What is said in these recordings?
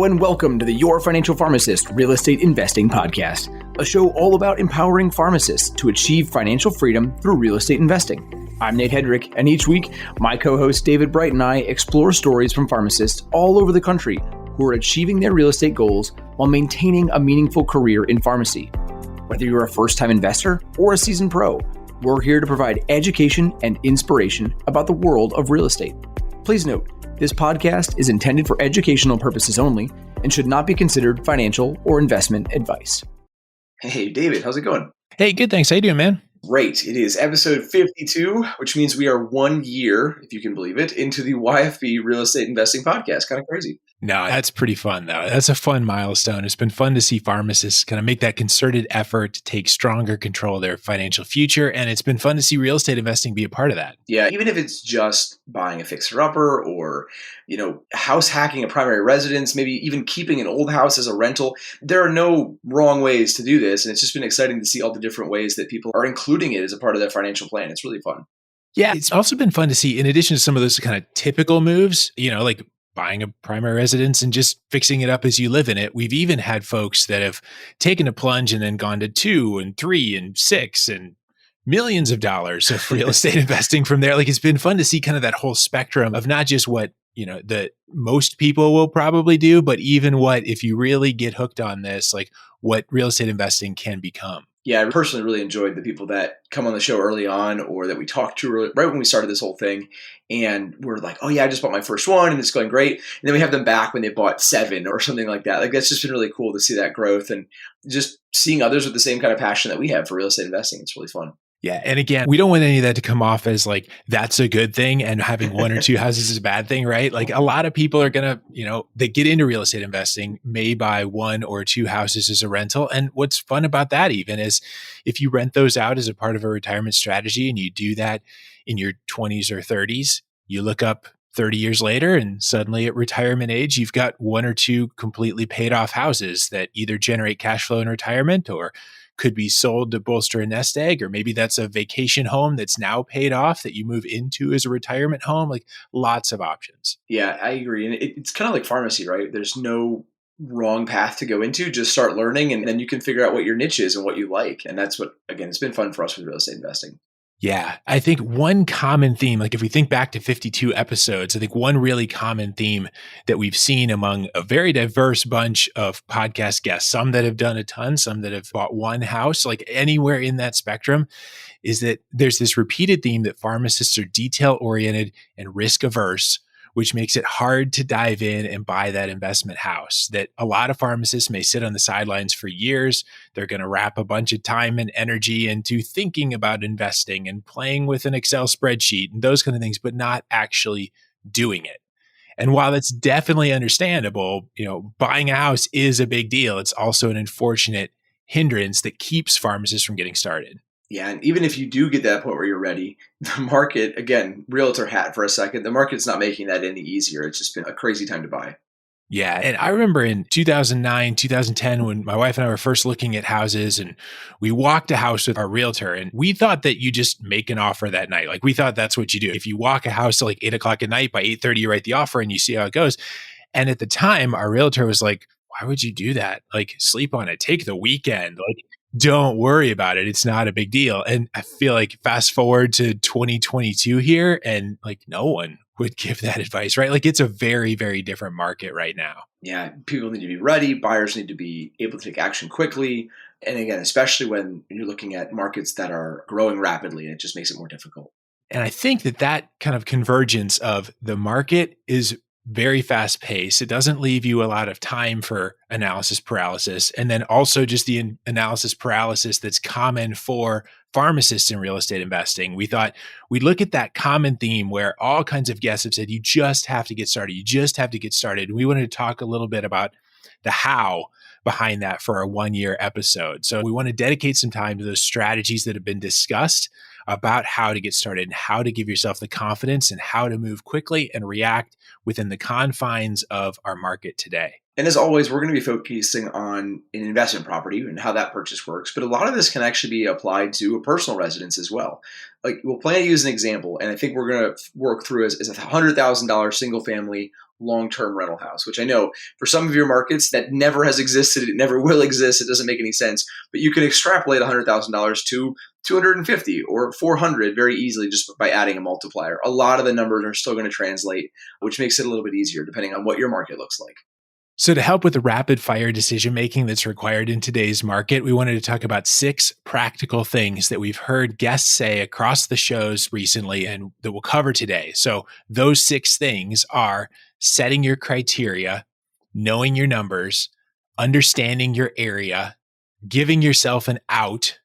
and welcome to the Your Financial Pharmacist Real Estate Investing Podcast, a show all about empowering pharmacists to achieve financial freedom through real estate investing. I'm Nate Hedrick, and each week, my co-host David Bright and I explore stories from pharmacists all over the country who are achieving their real estate goals while maintaining a meaningful career in pharmacy. Whether you're a first-time investor or a seasoned pro, we're here to provide education and inspiration about the world of real estate. Please note, this podcast is intended for educational purposes only and should not be considered financial or investment advice. Hey, David, how's it going? Hey, good, thanks. How you doing, man? Great. It is episode 52, which means we are 1 year, if you can believe it, into the YFP Real Estate Investing Podcast. Kind of crazy. No, that's pretty fun, though. That's a fun milestone. It's been fun to see pharmacists kind of make that concerted effort to take stronger control of their financial future. And it's been fun to see real estate investing be a part of that. Yeah, even if it's just buying a fixer-upper or, house hacking a primary residence, maybe even keeping an old house as a rental, there are no wrong ways to do this. And it's just been exciting to see all the different ways that people are including it as a part of their financial plan. It's really fun. Yeah, it's also been fun to see, in addition to some of those kind of typical moves, like buying a primary residence and just fixing it up as you live in it. We've even had folks that have taken a plunge and then gone to 2 and 3 and 6 and millions of dollars of real estate investing from there. Like, it's been fun to see kind of that whole spectrum of not just what, that most people will probably do, but even what, if you really get hooked on this, like what real estate investing can become. Yeah, I personally really enjoyed the people that come on the show early on or that we talked to right when we started this whole thing. And we're like, oh yeah, I just bought my first one and it's going great. And then we have them back when they bought 7 or something like that. Like, that's just been really cool to see that growth and just seeing others with the same kind of passion that we have for real estate investing. It's really fun. Yeah. And again, we don't want any of that to come off as like, that's a good thing and having 1 or 2 houses is a bad thing, right? Like, a lot of people are going to, they get into real estate investing, may buy 1 or 2 houses as a rental. And what's fun about that even is if you rent those out as a part of a retirement strategy and you do that in your 20s or 30s, you look up 30 years later and suddenly at retirement age, you've got 1 or 2 completely paid off houses that either generate cash flow in retirement or could be sold to bolster a nest egg, or maybe that's a vacation home that's now paid off that you move into as a retirement home. Like, lots of options. Yeah, I agree. And it's kind of like pharmacy, right? There's no wrong path to go into. Just start learning and then you can figure out what your niche is and what you like. And that's what, again, it's been fun for us with real estate investing. Yeah. I think one common theme, like if we think back to 52 episodes, I think one really common theme that we've seen among a very diverse bunch of podcast guests, some that have done a ton, some that have bought 1 house, like anywhere in that spectrum, is that there's this repeated theme that pharmacists are detail-oriented and risk-averse, which makes it hard to dive in and buy that investment house. That a lot of pharmacists may sit on the sidelines for years. They're going to wrap a bunch of time and energy into thinking about investing and playing with an Excel spreadsheet and those kind of things, but not actually doing it. And while it's definitely understandable, buying a house is a big deal. It's also an unfortunate hindrance that keeps pharmacists from getting started. Yeah, and even if you do get to that point where you're ready, the market, again, realtor hat for a second, the market's not making that any easier. It's just been a crazy time to buy. Yeah. And I remember in 2009, 2010, when my wife and I were first looking at houses and we walked a house with our realtor and we thought that you just make an offer that night. Like, we thought that's what you do. If you walk a house till like 8:00 at night, by 8:30, you write the offer and you see how it goes. And at the time, our realtor was like, why would you do that? Like, sleep on it, take the weekend. Like, don't worry about it. It's not a big deal. And I feel like fast forward to 2022 here and like no one would give that advice, right? Like, it's a very, very different market right now. Yeah. People need to be ready. Buyers need to be able to take action quickly. And again, especially when you're looking at markets that are growing rapidly, and it just makes it more difficult. And I think that kind of convergence of the market is very fast paced. It doesn't leave you a lot of time for analysis paralysis. And then also just the analysis paralysis that's common for pharmacists in real estate investing. We thought we'd look at that common theme where all kinds of guests have said, you just have to get started. You just have to get started. And we wanted to talk a little bit about the how behind that for our 1-year episode. So we want to dedicate some time to those strategies that have been discussed about how to get started and how to give yourself the confidence and how to move quickly and react within the confines of our market today. And as always, we're going to be focusing on an investment property and how that purchase works. But a lot of this can actually be applied to a personal residence as well. Like we'll plan to use an example, and I think we're going to work through as a $100,000 single family long-term rental house, which I know for some of your markets that never has existed. It never will exist. It doesn't make any sense. But you can extrapolate $100,000 to 250 or 400 very easily just by adding a multiplier. A lot of the numbers are still going to translate, which makes it a little bit easier depending on what your market looks like. So to help with the rapid fire decision making that's required in today's market, we wanted to talk about 6 practical things that we've heard guests say across the shows recently and that we'll cover today. So those 6 things are setting your criteria, knowing your numbers, understanding your area, giving yourself an out,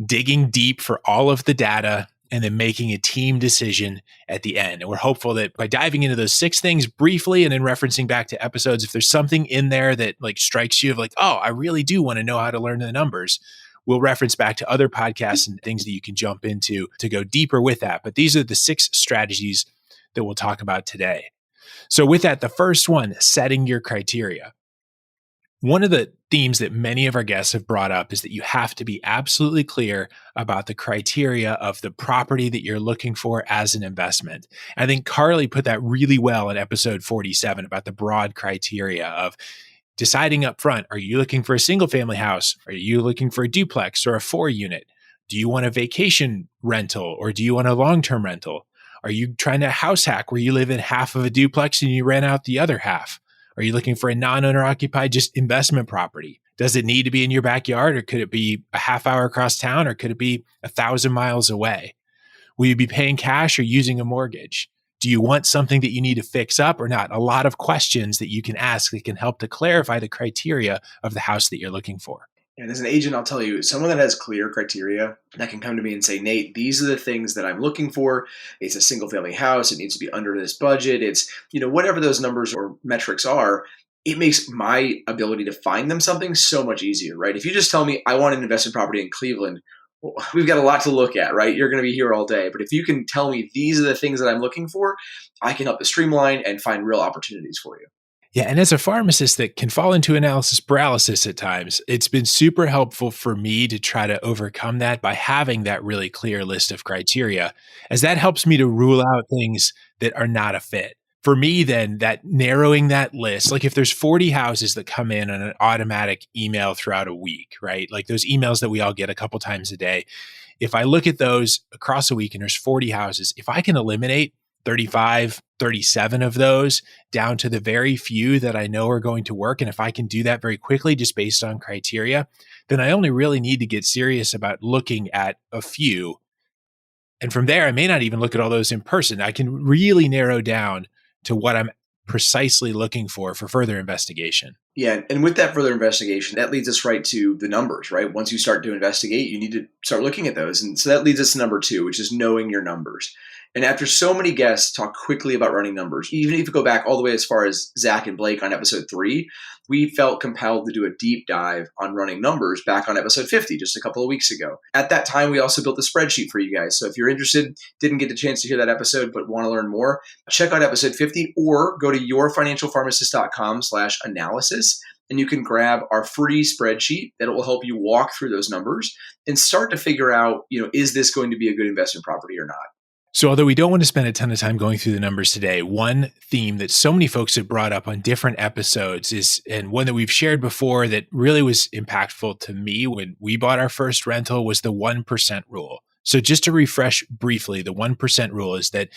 digging deep for all of the data, and then making a team decision at the end. And we're hopeful that by diving into those 6 things briefly and then referencing back to episodes, if there's something in there that like strikes you of like, oh, I really do want to know how to learn the numbers, we'll reference back to other podcasts and things that you can jump into to go deeper with that. But these are the 6 strategies that we'll talk about today. So with that, the first one, setting your criteria. One of the themes that many of our guests have brought up is that you have to be absolutely clear about the criteria of the property that you're looking for as an investment. I think Carly put that really well in episode 47 about the broad criteria of deciding up front, are you looking for a single family house? Are you looking for a duplex or a 4-unit? Do you want a vacation rental or do you want a long-term rental? Are you trying to house hack where you live in half of a duplex and you rent out the other half? Are you looking for a non-owner occupied, just investment property? Does it need to be in your backyard or could it be a half hour across town or could it be 1,000 miles away? Will you be paying cash or using a mortgage? Do you want something that you need to fix up or not? A lot of questions that you can ask that can help to clarify the criteria of the house that you're looking for. And as an agent, I'll tell you, someone that has clear criteria that can come to me and say, Nate, these are the things that I'm looking for. It's a single family house. It needs to be under this budget. It's, whatever those numbers or metrics are, it makes my ability to find them something so much easier, right? If you just tell me I want an investment property in Cleveland, well, we've got a lot to look at, right? You're going to be here all day. But if you can tell me these are the things that I'm looking for, I can help to streamline and find real opportunities for you. Yeah. And as a pharmacist that can fall into analysis paralysis at times, it's been super helpful for me to try to overcome that by having that really clear list of criteria, as that helps me to rule out things that are not a fit. For me, then, that narrowing that list, like if there's 40 houses that come in on an automatic email throughout a week, right? Like those emails that we all get a couple times a day. If I look at those across a week and there's 40 houses, if I can eliminate 35, 37 of those down to the very few that I know are going to work. And if I can do that very quickly, just based on criteria, then I only really need to get serious about looking at a few. And from there, I may not even look at all those in person. I can really narrow down to what I'm precisely looking for further investigation. Yeah. And with that further investigation, that leads us right to the numbers, right? Once you start to investigate, you need to start looking at those. And so that leads us to number 2, which is knowing your numbers. And after so many guests talk quickly about running numbers, even if you go back all the way as far as Zach and Blake on episode 3, we felt compelled to do a deep dive on running numbers back on episode 50, just a couple of weeks ago. At that time, we also built a spreadsheet for you guys. So if you're interested, didn't get the chance to hear that episode, but want to learn more, check out episode 50 or go to yourfinancialpharmacist.com/analysis. And you can grab our free spreadsheet that will help you walk through those numbers and start to figure out, is this going to be a good investment property or not? So although we don't want to spend a ton of time going through the numbers today, one theme that so many folks have brought up on different episodes is, and one that we've shared before that really was impactful to me when we bought our first rental, was the 1% rule. So just to refresh briefly, the 1% rule is that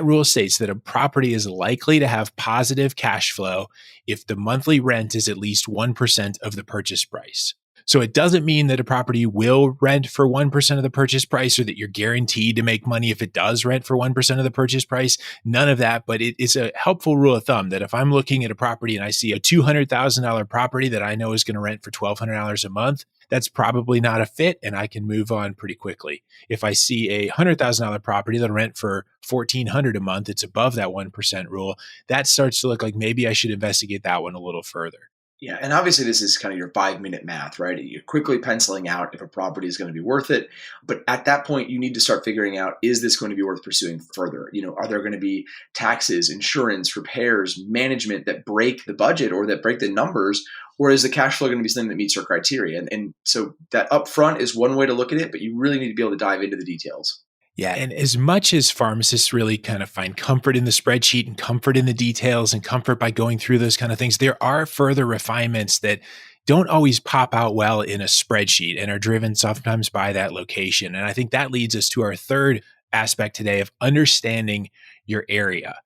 rule states that a property is likely to have positive cash flow if the monthly rent is at least 1% of the purchase price. So it doesn't mean that a property will rent for 1% of the purchase price or that you're guaranteed to make money if it does rent for 1% of the purchase price. None of that, but it's a helpful rule of thumb that if I'm looking at a property and I see a $200,000 property that I know is going to rent for $1,200 a month, that's probably not a fit and I can move on pretty quickly. If I see a $100,000 property that'll rent for $1,400 a month, it's above that 1% rule, that starts to look like maybe I should investigate that one a little further. Yeah, and obviously this is kind of your 5-minute math, right? You're quickly penciling out if a property is going to be worth it. But at that point, you need to start figuring out, is this going to be worth pursuing further? Are there going to be taxes, insurance, repairs, management that break the budget or that break the numbers? Or is the cash flow going to be something that meets your criteria? And so that upfront is one way to look at it, but you really need to be able to dive into the details. Yeah. And as much as pharmacists really kind of find comfort in the spreadsheet and comfort in the details and comfort by going through those kind of things, there are further refinements that don't always pop out well in a spreadsheet and are driven sometimes by that location. And I think that leads us to our third aspect today of understanding your area.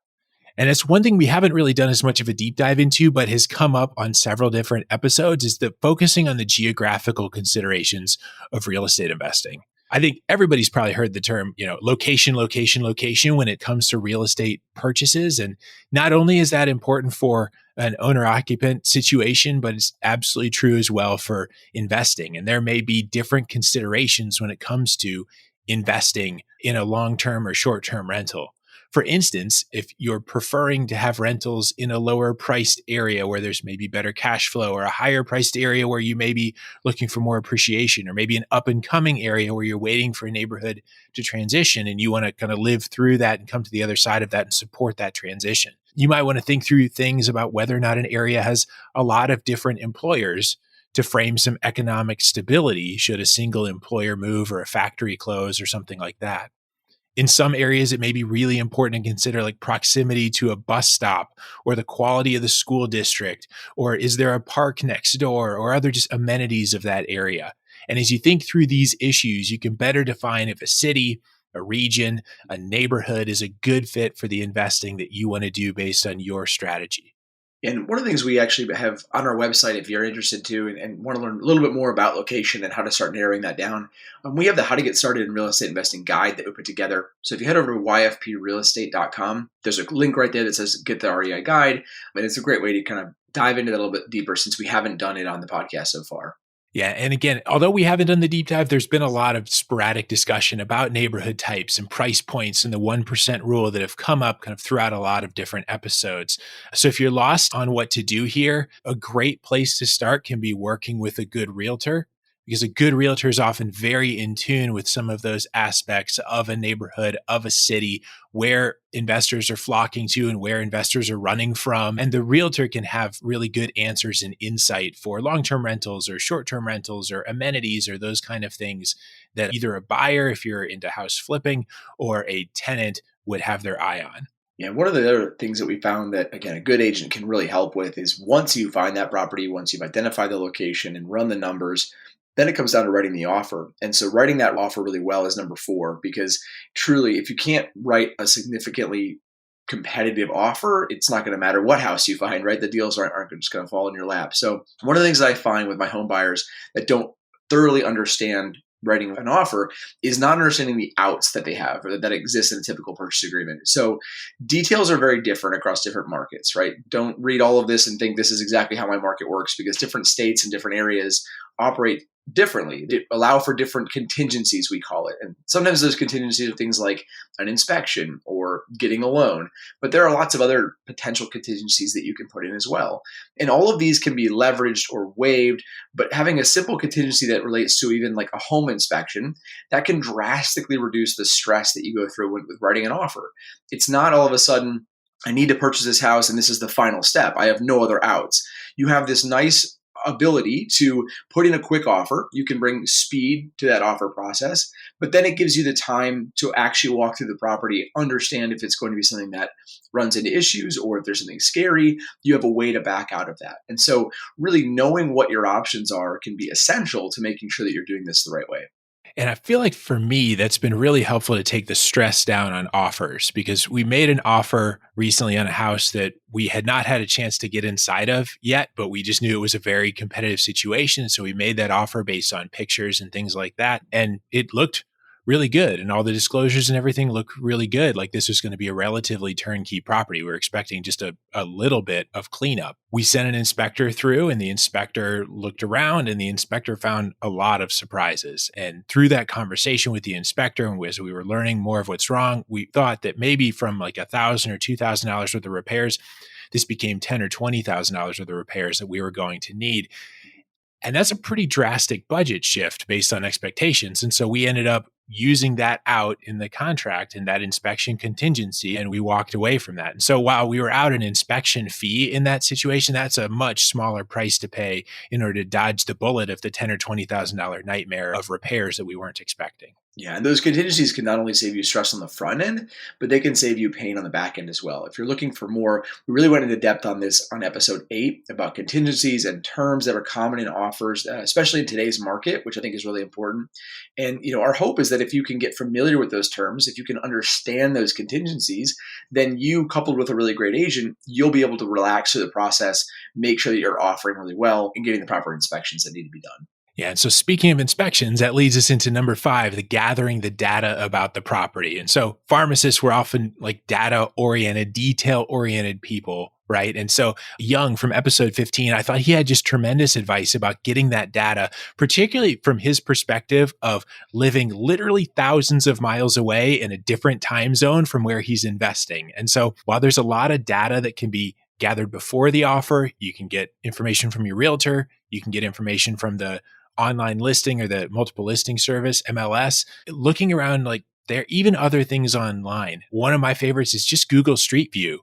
And it's one thing we haven't really done as much of a deep dive into, but has come up on several different episodes, is the focusing on the geographical considerations of real estate investing. I think everybody's probably heard the term, location, location, location when it comes to real estate purchases. And not only is that important for an owner occupant situation, but it's absolutely true as well for investing. And there may be different considerations when it comes to investing in a long-term or short-term rental. For instance, if you're preferring to have rentals in a lower priced area where there's maybe better cash flow, or a higher priced area where you may be looking for more appreciation, or maybe an up and coming area where you're waiting for a neighborhood to transition and you want to kind of live through that and come to the other side of that and support that transition. You might want to think through things about whether or not an area has a lot of different employers to frame some economic stability should a single employer move or a factory close or something like that. In some areas, it may be really important to consider like proximity to a bus stop or the quality of the school district, or is there a park next door, or other just amenities of that area. And as you think through these issues, you can better define if a city, a region, a neighborhood is a good fit for the investing that you want to do based on your strategy. And one of the things we actually have on our website, if you're interested to and want to learn a little bit more about location and how to start narrowing that down, we have the How to Get Started in Real Estate Investing guide that we put together. So if you head over to yfprealestate.com, there's a link right there that says Get the REI Guide. And it's a great way to kind of dive into that a little bit deeper since we haven't done it on the podcast so far. Yeah. And again, although we haven't done the deep dive, there's been a lot of sporadic discussion about neighborhood types and price points and the 1% rule that have come up kind of throughout a lot of different episodes. So if you're lost on what to do here, a great place to start can be working with a good realtor, because a good realtor is often very in tune with some of those aspects of a neighborhood, of a city, where investors are flocking to and where investors are running from. And the realtor can have really good answers and insight for long-term rentals or short-term rentals or amenities or those kind of things that either a buyer, if you're into house flipping, or a tenant would have their eye on. Yeah, one of the other things that we found that, again, a good agent can really help with is once you find that property, once you've identified the location and run the numbers, then it comes down to writing the offer. And so writing that offer really well is number 4, because truly, if you can't write a significantly competitive offer, it's not going to matter what house you find, right? The deals aren't just going to fall in your lap. So one of the things that I find with my home buyers that don't thoroughly understand writing an offer is not understanding the outs that they have or that exist in a typical purchase agreement. So details are very different across different markets, right? Don't read all of this and think this is exactly how my market works, because different states and different areas operate differently. They allow for different contingencies, we call it. And sometimes those contingencies are things like an inspection or getting a loan, but there are lots of other potential contingencies that you can put in as well. And all of these can be leveraged or waived, but having a simple contingency that relates to even like a home inspection, that can drastically reduce the stress that you go through with writing an offer. It's not all of a sudden, I need to purchase this house and this is the final step. I have no other outs. You have this nice ability to put in a quick offer. You can bring speed to that offer process, but then it gives you the time to actually walk through the property, understand if it's going to be something that runs into issues or if there's something scary. You have a way to back out of that. And so really knowing what your options are can be essential to making sure that you're doing this the right way. And I feel like for me, that's been really helpful to take the stress down on offers, because we made an offer recently on a house that we had not had a chance to get inside of yet, but we just knew it was a very competitive situation. So we made that offer based on pictures and things like that. And it looked really good. And all the disclosures and everything looked really good. Like this was going to be a relatively turnkey property. We were expecting just a little bit of cleanup. We sent an inspector through, and the inspector looked around, and the inspector found a lot of surprises. And through that conversation with the inspector, and as we were learning more of what's wrong, we thought that maybe from like $1,000 or $2,000 worth of repairs, this became $10,000 or $20,000 worth of repairs that we were going to need. And that's a pretty drastic budget shift based on expectations. And so we ended up using that out in the contract and that inspection contingency, and we walked away from that. And so while we were out an inspection fee in that situation, that's a much smaller price to pay in order to dodge the bullet of the $10,000 or $20,000 nightmare of repairs that we weren't expecting. Yeah, and those contingencies can not only save you stress on the front end, but they can save you pain on the back end as well. If you're looking for more, we really went into depth on this on episode 8 about contingencies and terms that are common in offers, especially in today's market, which I think is really important. And our hope is that if you can get familiar with those terms, if you can understand those contingencies, then you, coupled with a really great agent, you'll be able to relax through the process, make sure that you're offering really well and getting the proper inspections that need to be done. Yeah. And so speaking of inspections, that leads us into number 5, the gathering the data about the property. And so pharmacists were often like data-oriented, detail-oriented people, right? And so Young from episode 15, I thought he had just tremendous advice about getting that data, particularly from his perspective of living literally thousands of miles away in a different time zone from where he's investing. And so while there's a lot of data that can be gathered before the offer, you can get information from your realtor, you can get information from the online listing or the multiple listing service, MLS, looking around, like there are even other things online. One of my favorites is just Google Street View.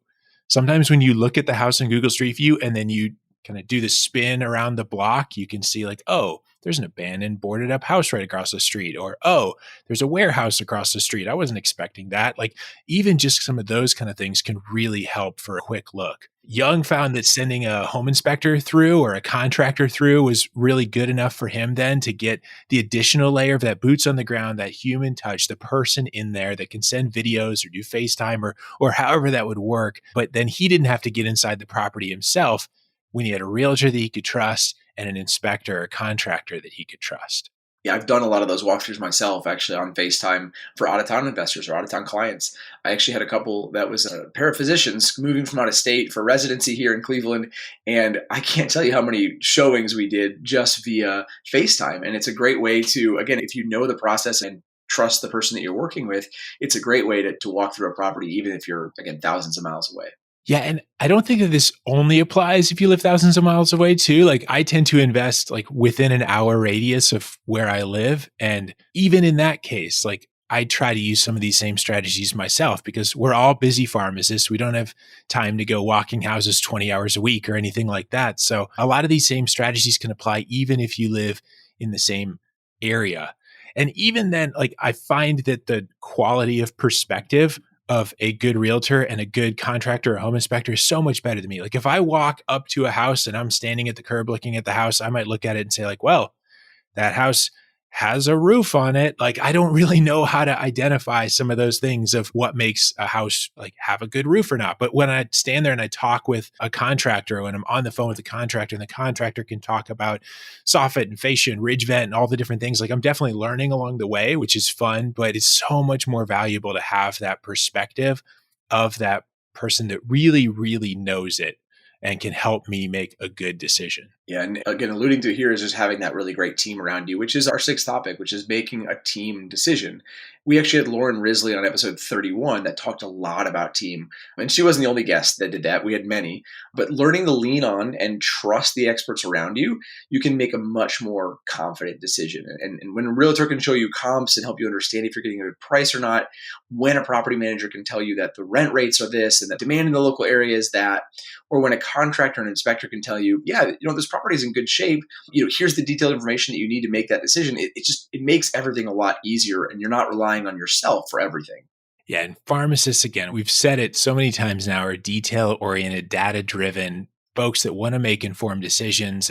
Sometimes when you look at the house in Google Street View and then you kind of do the spin around the block, you can see like, oh, there's an abandoned boarded up house right across the street, or, oh, there's a warehouse across the street. I wasn't expecting that. Like even just some of those kind of things can really help for a quick look. Young found that sending a home inspector through or a contractor through was really good enough for him then to get the additional layer of that boots on the ground, that human touch, the person in there that can send videos or do FaceTime or however that would work. But then he didn't have to get inside the property himself when he had a realtor that he could trust and an inspector or contractor that he could trust. Yeah, I've done a lot of those walkthroughs myself, actually, on FaceTime for out-of-town investors or out-of-town clients. I actually had a couple that was a pair of physicians moving from out of state for residency here in Cleveland. And I can't tell you how many showings we did just via FaceTime. And it's a great way to, again, if you know the process and trust the person that you're working with, it's a great way to walk through a property, even if you're, again, thousands of miles away. Yeah. And I don't think that this only applies if you live thousands of miles away too. Like I tend to invest like within an hour radius of where I live. And even in that case, like I try to use some of these same strategies myself because we're all busy pharmacists. We don't have time to go walking houses 20 hours a week or anything like that. So a lot of these same strategies can apply even if you live in the same area. And even then, like I find that the quality of perspective of a good realtor and a good contractor or home inspector is so much better than me. Like if I walk up to a house and I'm standing at the curb looking at the house, I might look at it and say like, well, that house has a roof on it. Like I don't really know how to identify some of those things of what makes a house like have a good roof or not. But when I stand there and I talk with a contractor, when I'm on the phone with the contractor and the contractor can talk about soffit and fascia and ridge vent and all the different things, like I'm definitely learning along the way, which is fun, but it's so much more valuable to have that perspective of that person that really, really knows it and can help me make a good decision. Yeah. And again, alluding to here is just having that really great team around you, which is our 6th topic, which is making a team decision. We actually had Lauren Risley on episode 31 that talked a lot about team. And she wasn't the only guest that did that. We had many. But learning to lean on and trust the experts around you, you can make a much more confident decision. And when a realtor can show you comps and help you understand if you're getting a good price or not, when a property manager can tell you that the rent rates are this and the demand in the local area is that, or when a contractor and inspector can tell you, yeah, this property is in good shape, here's the detailed information that you need to make that decision. It makes everything a lot easier and you're not relying on yourself for everything. Yeah. And pharmacists, again, we've said it so many times now, are detail-oriented, data-driven folks that want to make informed decisions.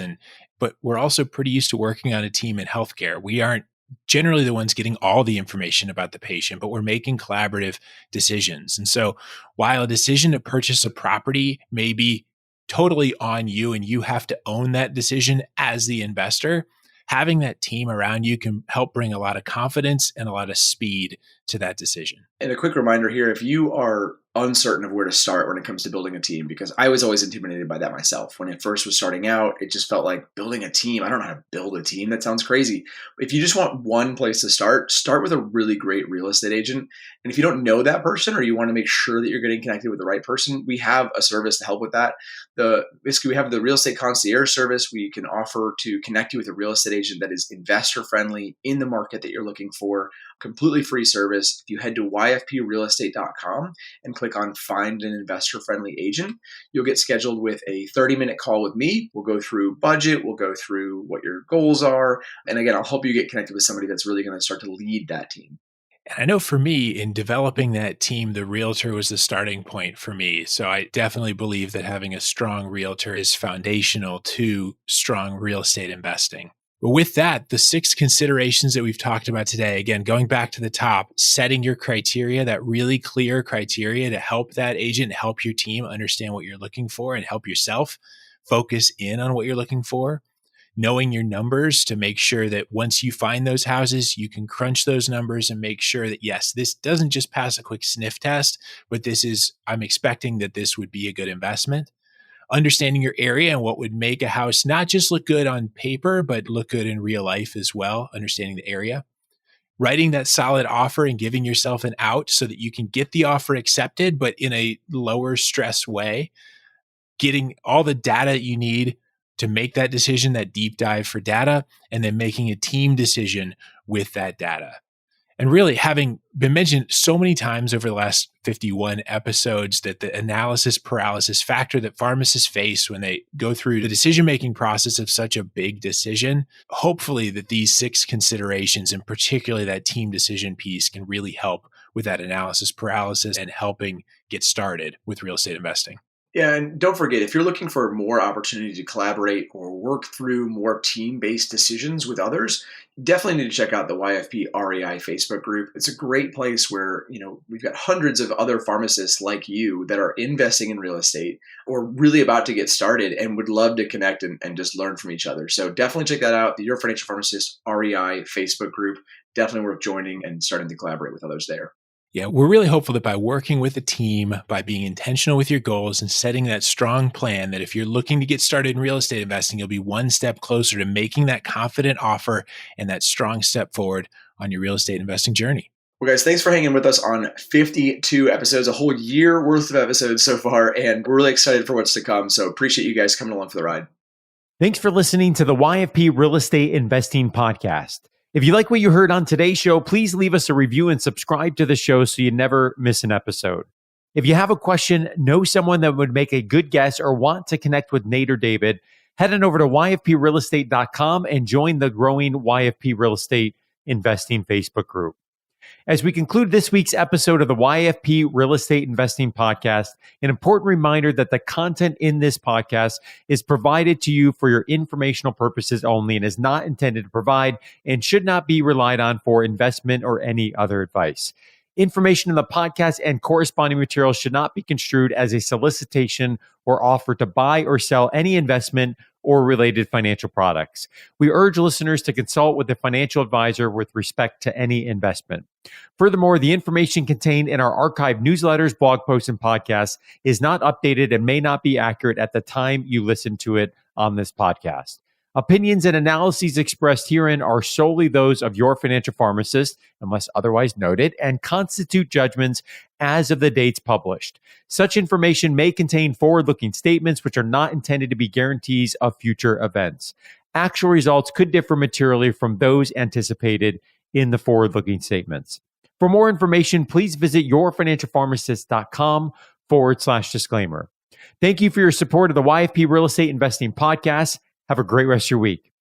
But we're also pretty used to working on a team in healthcare. We aren't generally the ones getting all the information about the patient, but we're making collaborative decisions. And so while a decision to purchase a property may be totally on you and you have to own that decision as the investor, having that team around you can help bring a lot of confidence and a lot of speed to that decision. And a quick reminder here, if you are uncertain of where to start when it comes to building a team, because I was always intimidated by that myself. When it first was starting out, it just felt like building a team. I don't know how to build a team. That sounds crazy. If you just want one place to start with a really great real estate agent. And if you don't know that person, or you want to make sure that you're getting connected with the right person, we have a service to help with that. Basically, we have the real estate concierge service. We can offer to connect you with a real estate agent that is investor friendly in the market that you're looking for. Completely free service. If you head to yfprealestate.com and click on find an investor friendly agent, you'll get scheduled with a 30-minute call with me. We'll go through budget. We'll go through what your goals are. And again, I'll help you get connected with somebody that's really going to start to lead that team. And I know for me, in developing that team, the realtor was the starting point for me. So I definitely believe that having a strong realtor is foundational to strong real estate investing. But with that, the 6 considerations that we've talked about today, again, going back to the top, setting your criteria, that really clear criteria to help that agent, help your team understand what you're looking for and help yourself focus in on what you're looking for. Knowing your numbers to make sure that once you find those houses, you can crunch those numbers and make sure that, yes, this doesn't just pass a quick sniff test, but I'm expecting that this would be a good investment. Understanding your area and what would make a house not just look good on paper, but look good in real life as well, understanding the area. Writing that solid offer and giving yourself an out so that you can get the offer accepted, but in a lower stress way. Getting all the data you need to make that decision, that deep dive for data, and then making a team decision with that data. And really, having been mentioned so many times over the last 51 episodes that the analysis paralysis factor that pharmacists face when they go through the decision-making process of such a big decision, hopefully that these 6 considerations, and particularly that team decision piece, can really help with that analysis paralysis and helping get started with real estate investing. Yeah, and don't forget, if you're looking for more opportunity to collaborate or work through more team-based decisions with others, you definitely need to check out the YFP REI Facebook group. It's a great place where, we've got hundreds of other pharmacists like you that are investing in real estate or really about to get started and would love to connect and just learn from each other. So definitely check that out, the Your Financial Pharmacist REI Facebook group. Definitely worth joining and starting to collaborate with others there. Yeah, we're really hopeful that by working with a team, by being intentional with your goals and setting that strong plan, that if you're looking to get started in real estate investing, you'll be one step closer to making that confident offer and that strong step forward on your real estate investing journey. Well, guys, thanks for hanging with us on 52 episodes, a whole year worth of episodes so far, and we're really excited for what's to come. So appreciate you guys coming along for the ride. Thanks for listening to the YFP Real Estate Investing Podcast. If you like what you heard on today's show, please leave us a review and subscribe to the show so you never miss an episode. If you have a question, know someone that would make a good guest, or want to connect with Nate or David, head on over to yfprealestate.com and join the growing YFP Real Estate Investing Facebook group. As we conclude this week's episode of the YFP Real Estate Investing Podcast, an important reminder that the content in this podcast is provided to you for your informational purposes only and is not intended to provide and should not be relied on for investment or any other advice. Information in the podcast and corresponding materials should not be construed as a solicitation or offer to buy or sell any investment or related financial products. We urge listeners to consult with a financial advisor with respect to any investment. Furthermore, the information contained in our archived newsletters, blog posts, and podcasts is not updated and may not be accurate at the time you listen to it on this podcast. Opinions and analyses expressed herein are solely those of your financial pharmacist, unless otherwise noted, and constitute judgments as of the dates published. Such information may contain forward-looking statements which are not intended to be guarantees of future events. Actual results could differ materially from those anticipated in the forward-looking statements. For more information, please visit yourfinancialpharmacist.com/disclaimer. Thank you for your support of the YFP Real Estate Investing Podcast. Have a great rest of your week.